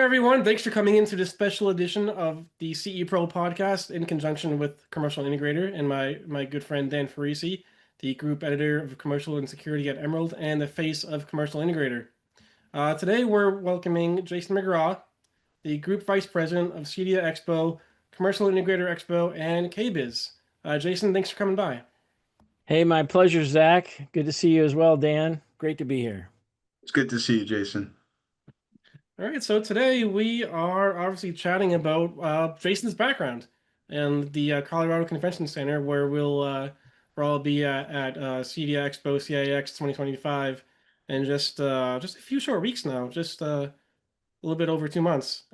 everyone. Thanks for coming into this special edition of the CE Pro podcast in conjunction with Commercial Integrator and my good friend Dan Farisi, the group editor of Commercial and Security at Emerald and the face of Commercial Integrator. Today we're welcoming Jason McGraw, the group vice president of CEDIA Expo, Commercial Integrator Expo, and KBIS. Jason, thanks for coming by. Hey, my pleasure, Zach. Good to see you as well, Dan. Great to be here. It's good to see you, Jason. All right, so today we are obviously chatting about Jason's background and the Colorado Convention Center, where we'll be at CEDIA Expo CIX 2025 in just a few short weeks now, just a little bit over 2 months.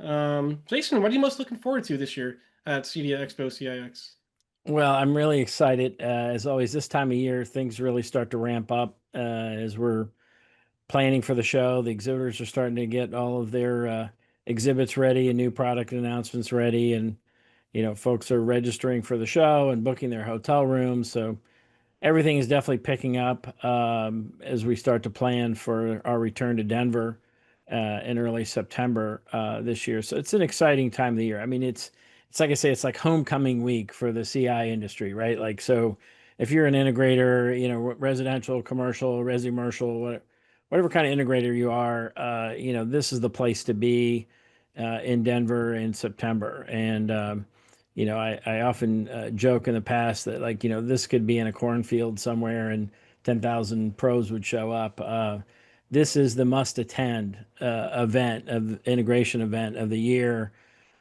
Jason, what are you most looking forward to this year at CEDIA Expo CIX? Well, I'm really excited. As always, this time of year, things really start to ramp up as we're planning for the show. The exhibitors are starting to get all of their exhibits ready and new product announcements ready. And, folks are registering for the show and booking their hotel rooms. So everything is definitely picking up as we start to plan for our return to Denver in early September this year. So it's an exciting time of the year. I mean, it's like I say, it's like homecoming week for the CI industry, right? Like, so if you're an integrator, residential, commercial, resi-commercial, whatever kind of integrator you are, this is the place to be in Denver in September. And, I often joke in the past that this could be in a cornfield somewhere and 10,000 pros would show up. This is the must attend integration event of the year,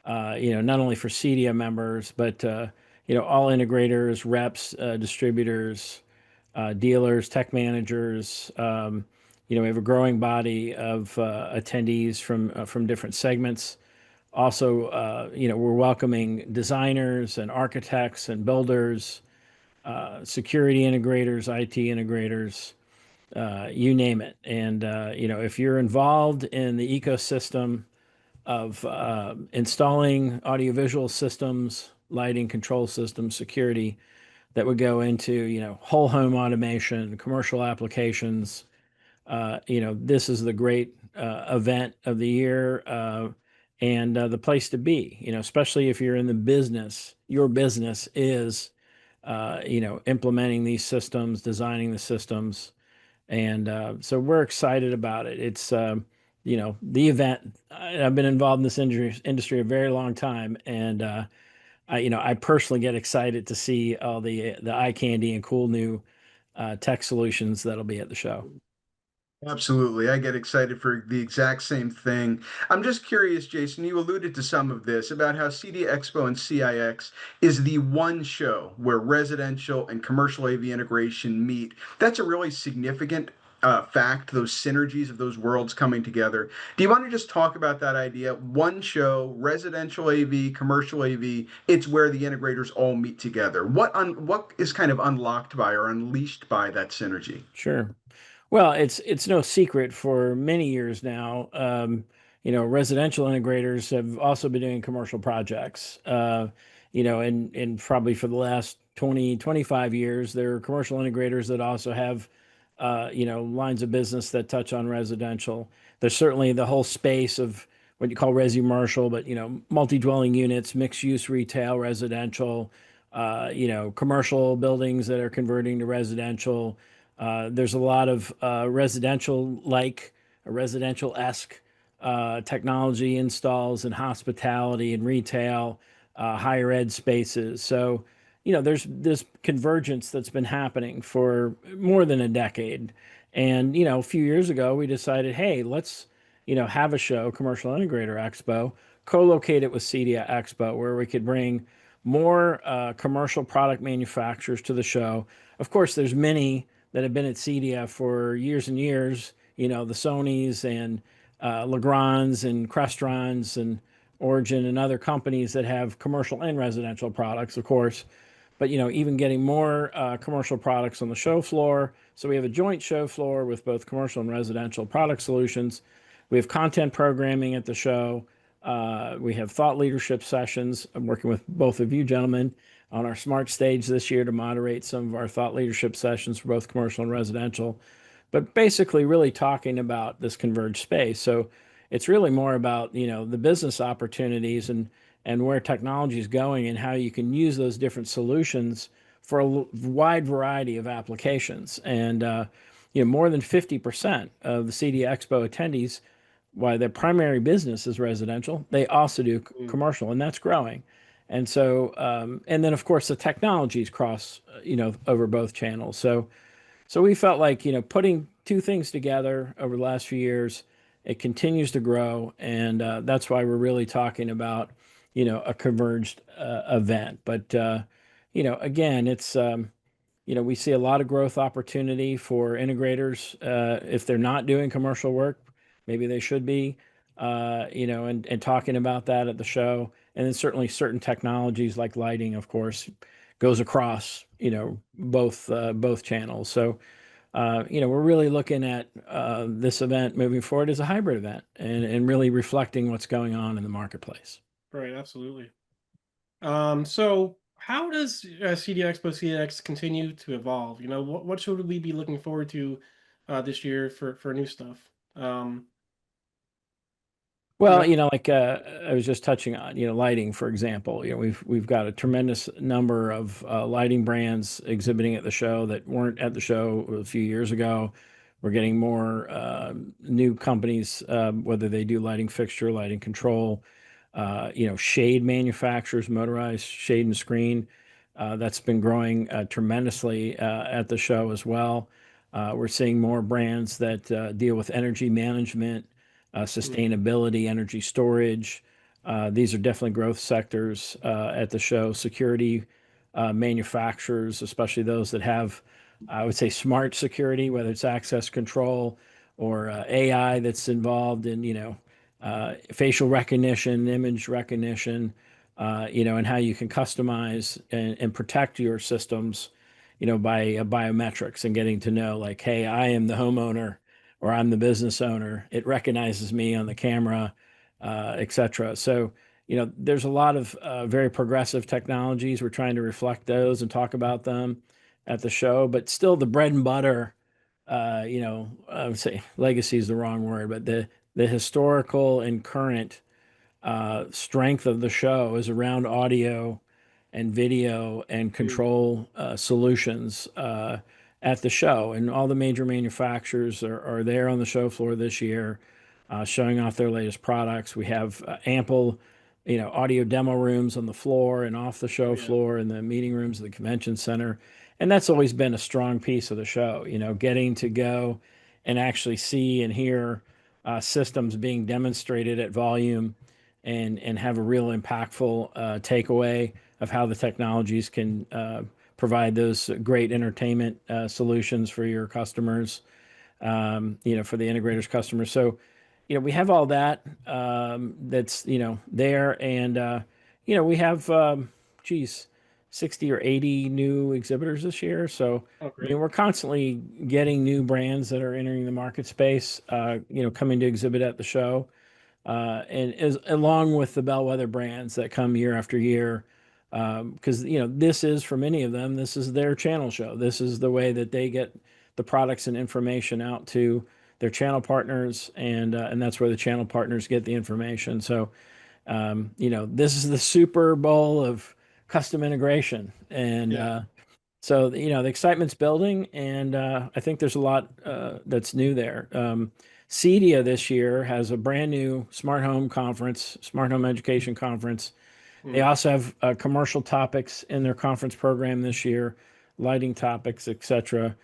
not only for CEDIA members, but, all integrators, reps, distributors, dealers, tech managers. We have a growing body of attendees from different segments. Also, we're welcoming designers and architects and builders, security integrators, IT integrators, you name it. And, if you're involved in the ecosystem of installing audiovisual systems, lighting control systems, security that would go into, whole home automation, commercial applications, this is the great event of the year and the place to be, especially if you're in the business. Your business is, implementing these systems, designing the systems. And so we're excited about it. It's, the event. I've been involved in this industry a very long time. And, I personally get excited to see all the eye candy and cool new tech solutions that'll be at the show. Absolutely. I get excited for the exact same thing. I'm just curious, Jason, you alluded to some of this about how CEDIA Expo and CIX is the one show where residential and commercial AV integration meet. That's a really significant fact, those synergies of those worlds coming together. Do you want to just talk about that idea? One show, residential AV, commercial AV, it's where the integrators all meet together. What is kind of unlocked by or unleashed by that synergy? Sure. Well, it's no secret for many years now. Residential integrators have also been doing commercial projects. And probably for the last 20, 25 years, there are commercial integrators that also have, lines of business that touch on residential. There's certainly the whole space of what you call resi-commercial, but, multi-dwelling units, mixed-use retail, residential, commercial buildings that are converting to residential. There's a lot of residential-esque technology installs in hospitality and retail, higher ed spaces. So, there's this convergence that's been happening for more than a decade. And, a few years ago, we decided, hey, let's, have a show, Commercial Integrator Expo, co-locate it with CEDIA Expo, where we could bring more commercial product manufacturers to the show. Of course, there's many that have been at CEDIA for years and years, the Sonys and Legrands and Crestrons and Origin and other companies that have commercial and residential products, of course. But, even getting more commercial products on the show floor. So we have a joint show floor with both commercial and residential product solutions. We have content programming at the show. We have thought leadership sessions. I'm working with both of you gentlemen on our smart stage this year to moderate some of our thought leadership sessions for both commercial and residential, but basically really talking about this converged space. So it's really more about, the business opportunities and where technology is going and how you can use those different solutions for a wide variety of applications. And more than 50% of the CEDIA Expo attendees, while their primary business is residential, they also do Mm. commercial, and that's growing. And so, and then of course the technologies cross, over both channels. So we felt like, putting two things together over the last few years, it continues to grow, and that's why we're really talking about, a converged event. But again, it's we see a lot of growth opportunity for integrators. If they're not doing commercial work, maybe they should be, and talking about that at the show. And then certainly certain technologies like lighting, of course, goes across, both channels. So, we're really looking at this event moving forward as a hybrid event and really reflecting what's going on in the marketplace. Right, absolutely. So how does CEDIA Expo CX continue to evolve? What should we be looking forward to this year for new stuff? You Well, know? like I was just touching on, lighting, for example. We've got a tremendous number of lighting brands exhibiting at the show that weren't at the show a few years ago. We're getting more new companies, whether they do lighting fixture, lighting control, shade manufacturers, motorized shade and screen. That's been growing tremendously at the show as well. We're seeing more brands that deal with energy management, Mm. sustainability, energy storage. These are definitely growth sectors at the show. Security manufacturers, especially those that have, I would say, smart security, whether it's access control or AI that's involved in, facial recognition, image recognition, and how you can customize and protect your systems, by biometrics and getting to know, like, hey, I am the homeowner or I'm the business owner. It recognizes me on the camera, etc. So, there's a lot of very progressive technologies. We're trying to reflect those and talk about them at the show, but still the bread and butter, I would say legacy is the wrong word, but the historical and current strength of the show is around audio and video and Mm. control solutions at the show. And all the major manufacturers are there on the show floor this year, showing off their latest products. We have ample, audio demo rooms on the floor and off the Oh show yeah. floor and the meeting rooms of the convention center. And that's always been a strong piece of the show, getting to go and actually see and hear systems being demonstrated at volume and have a real impactful takeaway of how the technologies can provide those great entertainment solutions for your customers, for the integrators customers. So, we have all that that's, there. And, we have, geez, 60 or 80 new exhibitors this year. So, Oh great. we're constantly getting new brands that are entering the market space, coming to exhibit at the show, and as along with the bellwether brands that come year after year, because this is, for many of them, this is their channel show. This is the way that they get the products and information out to their channel partners, and that's where the channel partners get the information. So, this is the Super Bowl of custom integration, and Yeah. so, the excitement's building, and I think there's a lot that's new there. CEDIA this year has a brand new smart home conference, smart home education conference. They Mm. also have commercial topics in their conference program this year, lighting topics, etc.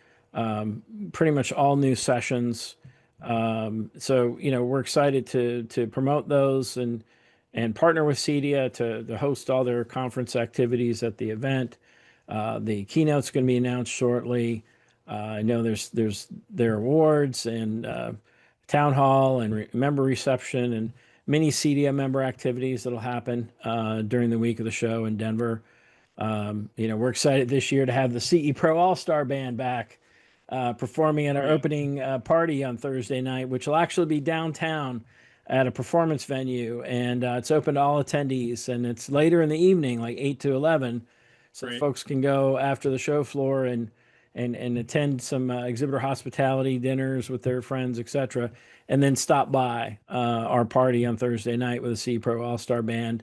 Pretty much all new sessions. So, we're excited to promote those and partner with CEDIA to host all their conference activities at the event. The keynote's going to be announced shortly. I know there's their awards and town hall and member reception and many CEDIA member activities that'll happen during the week of the show in Denver. We're excited this year to have the CE Pro All Star Band back performing at Oh our yeah. opening party on Thursday night, which will actually be downtown at a performance venue, and it's open to all attendees. And it's later in the evening, like 8 to 11, so Great. folks can go after the show floor and attend some exhibitor hospitality dinners with their friends, etc., and then stop by our party on Thursday night with the CE Pro All-Star Band.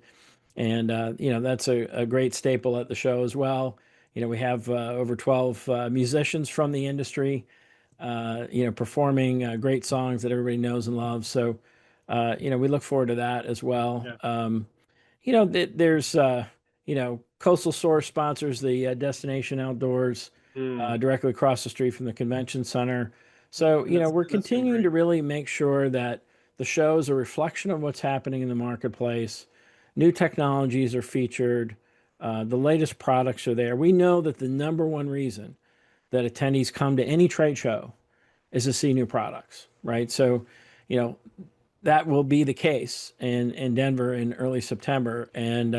And that's a great staple at the show as well. We have over 12 musicians from the industry, performing great songs that everybody knows and loves. So, we look forward to that as well. Yeah. There's Coastal Source sponsors the Destination Outdoors Mm. directly across the street from the convention center. So, we're That's been continuing great. to really make sure that the show is a reflection of what's happening in the marketplace. New technologies are featured. The latest products are there. We know that the number one reason that attendees come to any trade show is to see new products, right? So, you know, that will be the case in Denver in early September. And,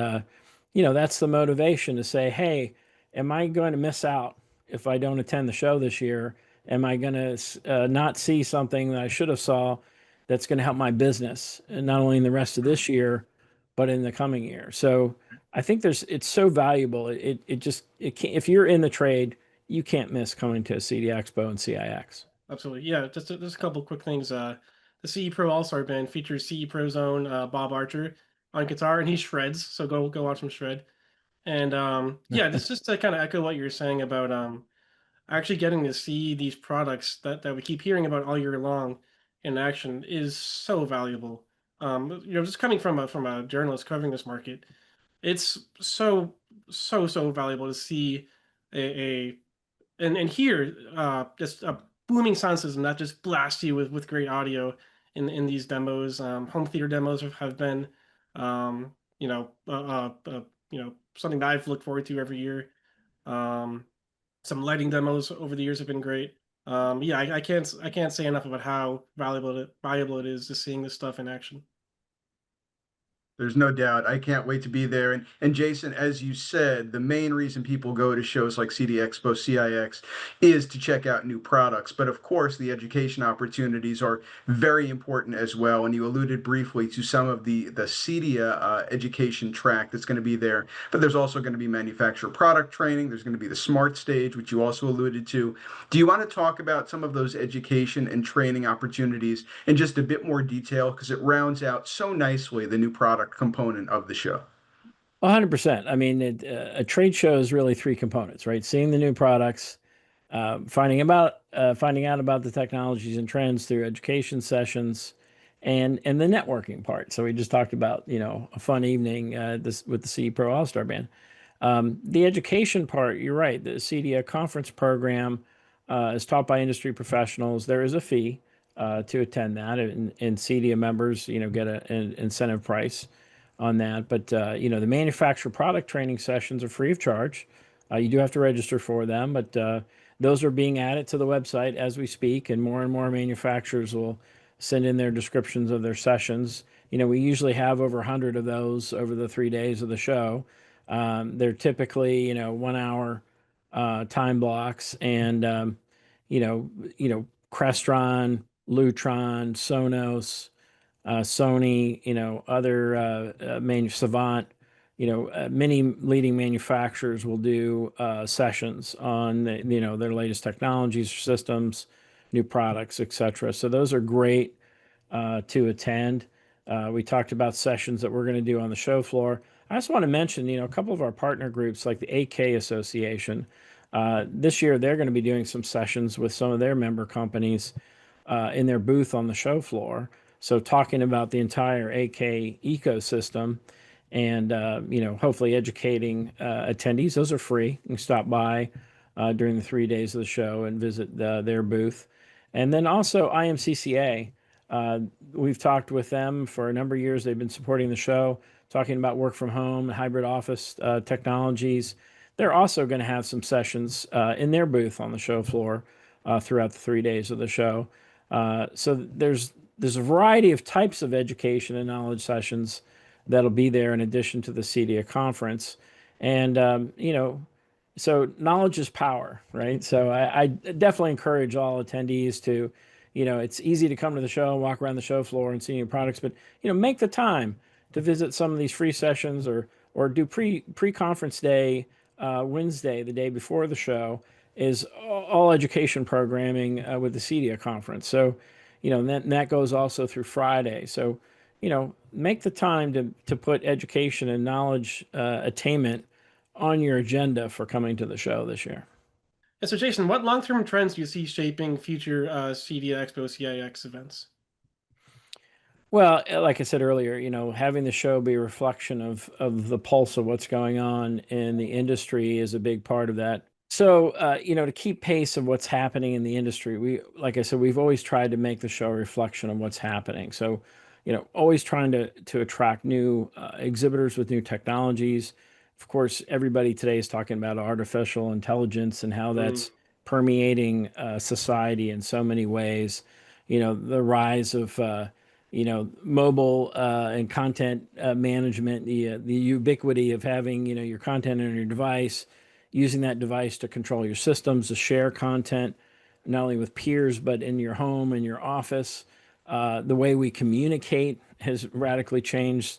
that's the motivation to say, hey, am I going to miss out if I don't attend the show this year? Am I going to not see something that I should have saw that's going to help my business, and not only in the rest of this year, but in the coming year? So I think it's so valuable. It can't, if you're in the trade, you can't miss coming to CEDIA Expo and CIX. Absolutely. Yeah, just a couple quick things. The CE Pro All-Star Band features CE Pro's own Bob Archer on guitar, and he shreds. So go watch him shred. And yeah, just to kind of echo what you're saying about actually getting to see these products that we keep hearing about all year long in action is so valuable. Just coming from a journalist covering this market, it's so valuable to see a and hear just a booming sound system that just blasts you with great audio in these demos. Home theater demos have been, um, something that I've looked forward to every year. Um, some lighting demos over the years have been great. Yeah, I can't say enough about how valuable it is to seeing this stuff in action. There's no doubt. I can't wait to be there. And Jason, as you said, the main reason people go to shows like CEDIA Expo, CIX, is to check out new products. But of course, the education opportunities are very important as well. And you alluded briefly to some of the CEDIA education track that's going to be there. But there's also going to be manufacturer product training. There's going to be the Smart Stage, which you also alluded to. Do you want to talk about some of those education and training opportunities in just a bit more detail? Because it rounds out so nicely the new product component of the show. 100%. I mean, a trade show is really three components, right? Seeing the new products, finding out about the technologies and trends through education sessions, and the networking part. So we just talked about a fun evening this with the CE Pro All Star Band. The education part, you're right. The CEDIA conference program is taught by industry professionals. There is a fee to attend that, and CEDIA members, get an incentive price on that. But the manufacturer product training sessions are free of charge. You do have to register for them, but those are being added to the website as we speak, and more manufacturers will send in their descriptions of their sessions. We usually have over 100 of those over the 3 days of the show. They're typically, 1 hour time blocks, and Crestron, Lutron, Sonos, Sony, other Savant, many leading manufacturers will do sessions on their latest technologies, systems, new products, etc. So those are great to attend. We talked about sessions that we're going to do on the show floor. I just want to mention, a couple of our partner groups like the AK Association. This year, they're going to be doing some sessions with some of their member companies in their booth on the show floor. So talking about the entire AK ecosystem and, hopefully educating attendees. Those are free. You can stop by during the 3 days of the show and visit their booth. And then also IMCCA. We've talked with them for a number of years. They've been supporting the show, talking about work from home, hybrid office technologies. They're also going to have some sessions in their booth on the show floor throughout the 3 days of the show. So there's a variety of types of education and knowledge sessions that'll be there in addition to the CEDIA conference. And, so knowledge is power, right? So I definitely encourage all attendees to, it's easy to come to the show, walk around the show floor and see new products, but, make the time to visit some of these free sessions or do pre-conference day, Wednesday, the day before the show, is all education programming with the CEDIA conference. So, that goes also through Friday. So, make the time to put education and knowledge attainment on your agenda for coming to the show this year. Yeah, so Jason, what long-term trends do you see shaping future CEDIA Expo CIX events? Well, like I said earlier, having the show be a reflection of the pulse of what's going on in the industry is a big part of that. So, to keep pace of what's happening in the industry, like I said, we've always tried to make the show a reflection of what's happening. So, always trying to attract new exhibitors with new technologies. Of course, everybody today is talking about artificial intelligence and how Mm. that's permeating society in so many ways. The rise of mobile and content management, the ubiquity of having your content on your device, using that device to control your systems, to share content, not only with peers but in your home and your office. The way we communicate has radically changed.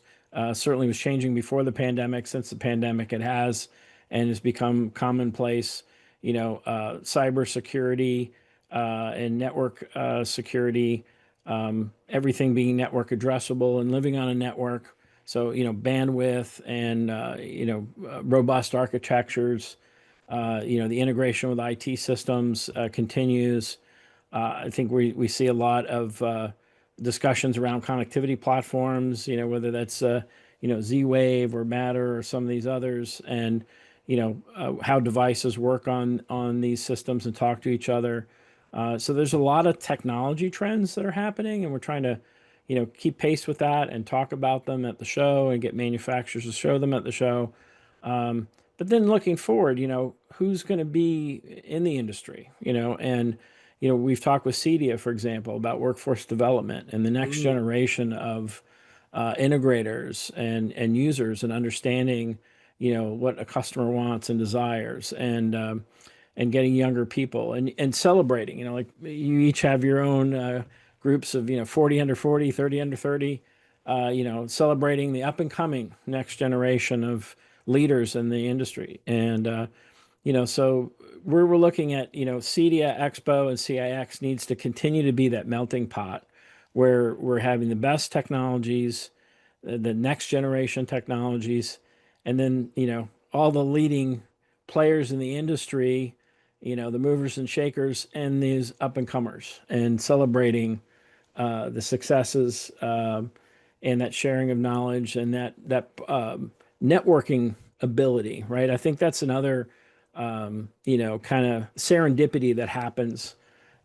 Certainly was changing before the pandemic. Since the pandemic, it has, and has become commonplace. Cybersecurity and network security, everything being network addressable and living on a network. So, bandwidth and, robust architectures, the integration with IT systems continues. I think we see a lot of discussions around connectivity platforms, whether that's, Z-Wave or Matter or some of these others, and, how devices work on these systems and talk to each other. So there's a lot of technology trends that are happening, and we're trying to, keep pace with that and talk about them at the show and get manufacturers to show them at the show. But then looking forward, who's going to be in the industry, and we've talked with CEDIA, for example, about workforce development and the next Mm. generation of integrators and users and understanding, what a customer wants and desires, and getting younger people and celebrating, like you each have your own groups of, 40 under 40, 30 under 30, celebrating the up and coming next generation of leaders in the industry. And, so we're looking at, CEDIA Expo and CIX needs to continue to be that melting pot where we're having the best technologies, the next generation technologies, and then, all the leading players in the industry, the movers and shakers and these up and comers, and celebrating the successes, and that sharing of knowledge and that networking ability, right? I think that's another, kind of serendipity that happens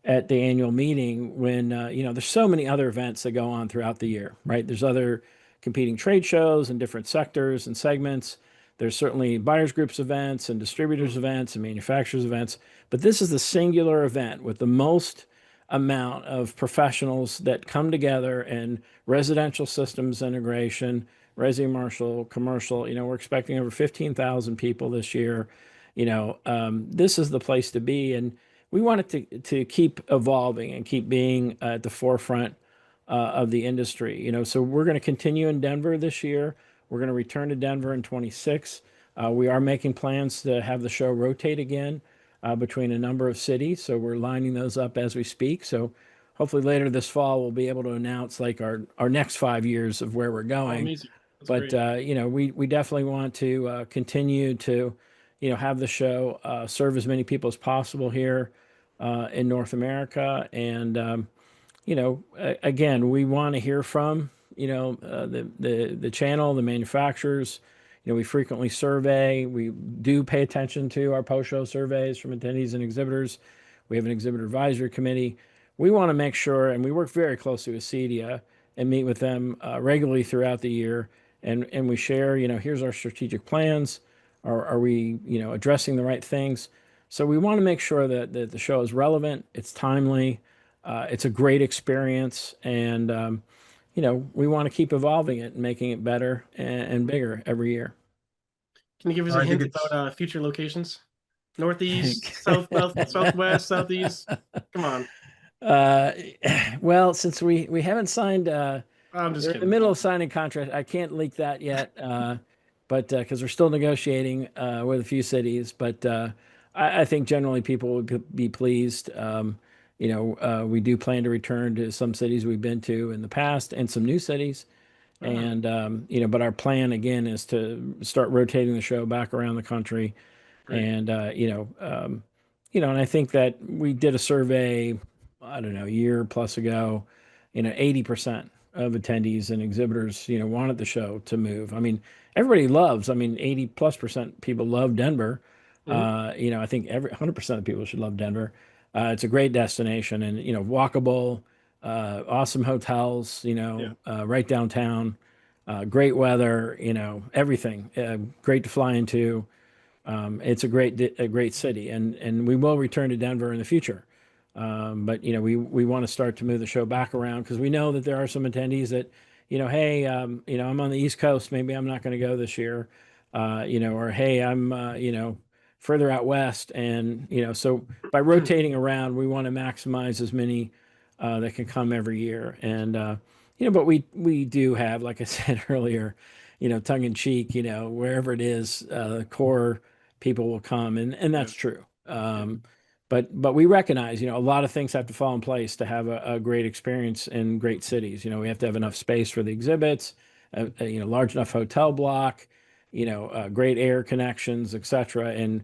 at the annual meeting when, there's so many other events that go on throughout the year, right? There's other competing trade shows in different sectors and segments. There's certainly buyers groups events and distributors events and manufacturers events, but this is the singular event with the most amount of professionals that come together in residential systems integration, resi commercial, commercial. We're expecting over 15,000 people this year. This is the place to be, and we want it to keep evolving and keep being at the forefront of the industry. So we're going to continue in Denver this year. We're going to return to Denver in 26. We are making plans to have the show rotate again between a number of cities. So we're lining those up as we speak. So hopefully later this fall, we'll be able to announce like our next 5 years of where we're Oh, going. amazing. That's But, great. we definitely want to continue to, have the show serve as many people as possible here in North America. And, again, we want to hear from, the channel, the manufacturers. We frequently survey. We do pay attention to our post-show surveys from attendees and exhibitors. We have an exhibitor advisory committee. We want to make sure, and we work very closely with CEDIA and meet with them regularly throughout the year. And we share, here's our strategic plans. Are we, addressing the right things? So we want to make sure that the show is relevant, it's timely, it's a great experience, and we want to keep evolving it and making it better and bigger every year. Can you give us a I think hint about it's future locations? Northeast, south, southwest, southeast. Come on. uh, well, since we haven't signed, I'm just we're in the kidding. middle of signing contract. I can't leak that yet, but because we're still negotiating with a few cities. But I think generally people would be pleased. We do plan to return to some cities we've been to in the past and some new cities. Ah, And but our plan again is to start rotating the show back around the country. great. And and I think that we did a survey, I don't know, a year plus ago. 80% of attendees and exhibitors, wanted the show to move. I mean, everybody loves. I mean, 80+% people love Denver. Hmm. I think every 100% of people should love Denver. It's a great destination, and walkable, awesome hotels. Yeah. Right downtown, great weather. Everything. Great to fly into. It's a great city, and we will return to Denver in the future. But we want to start to move the show back around because we know that there are some attendees that, hey, I'm on the East Coast, maybe I'm not going to go this year, or hey, I'm further out west, and so by rotating around, we want to maximize as many that can come every year, and but we do have, like I said earlier, tongue in cheek, wherever it is, core people will come, and Yeah. that's true. Yeah. But we recognize, a lot of things have to fall in place to have a great experience in great cities. We have to have enough space for the exhibits, large enough hotel block, great air connections, etc., and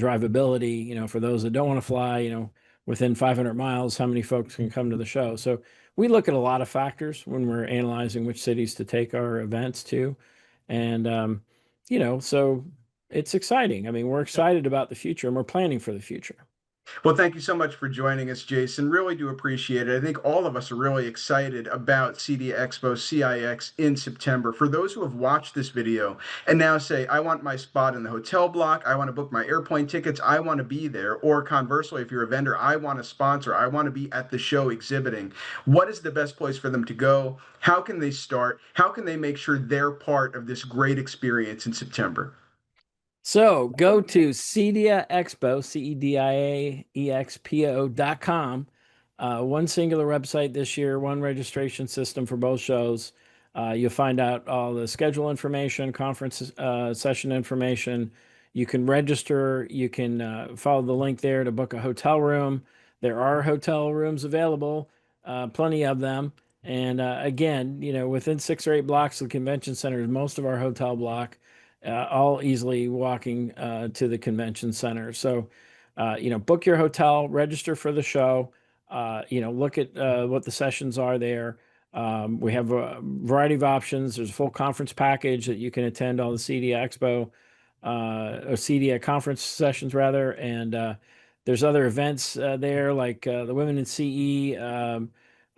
drivability. For those that don't want to fly, within 500 miles, how many folks can come to the show? So we look at a lot of factors when we're analyzing which cities to take our events to, and so it's exciting. I mean, we're Yeah. excited about the future and we're planning for the future. Well, thank you so much for joining us, Jason. Really do appreciate it. I think all of us are really excited about CEDIA Expo CIX in September. For those who have watched this video and now say, I want my spot in the hotel block, I want to book my airplane tickets, I want to be there, or conversely, if you're a vendor, I want to sponsor, I want to be at the show exhibiting, what is the best place for them to go? How can they start? How can they make sure they're part of this great experience in September? So go to CEDIA Expo, CEDIAEXPO.com. One singular website this year, one registration system for both shows. You'll find out all the schedule information, conference session information. You can register. You can follow the link there to book a hotel room. There are hotel rooms available, plenty of them. And again, within 6 or 8 blocks of the convention center, most of our hotel block, all easily walking to the convention center. So, book your hotel, register for the show, look at what the sessions are there. We have a variety of options. There's a full conference package that you can attend all the CEDIA Expo or CEDIA conference sessions rather. And there's other events there like the Women in CE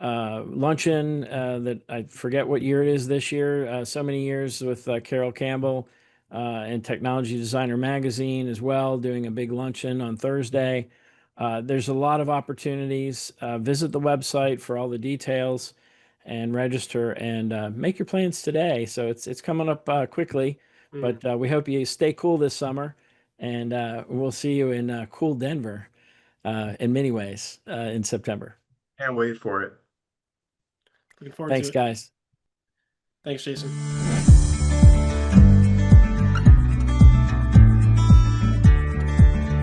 luncheon that I forget what year it is this year. So many years with Carol Campbell and Technology Designer Magazine as well, doing a big luncheon on Thursday. There's a lot of opportunities. Visit the website for all the details and register and make your plans today. So it's coming up quickly, Mm. but we hope you stay cool this summer, and we'll see you in cool Denver in many ways in September. Can't wait for it. Looking forward to Thanks, it. guys. Thanks, Jason.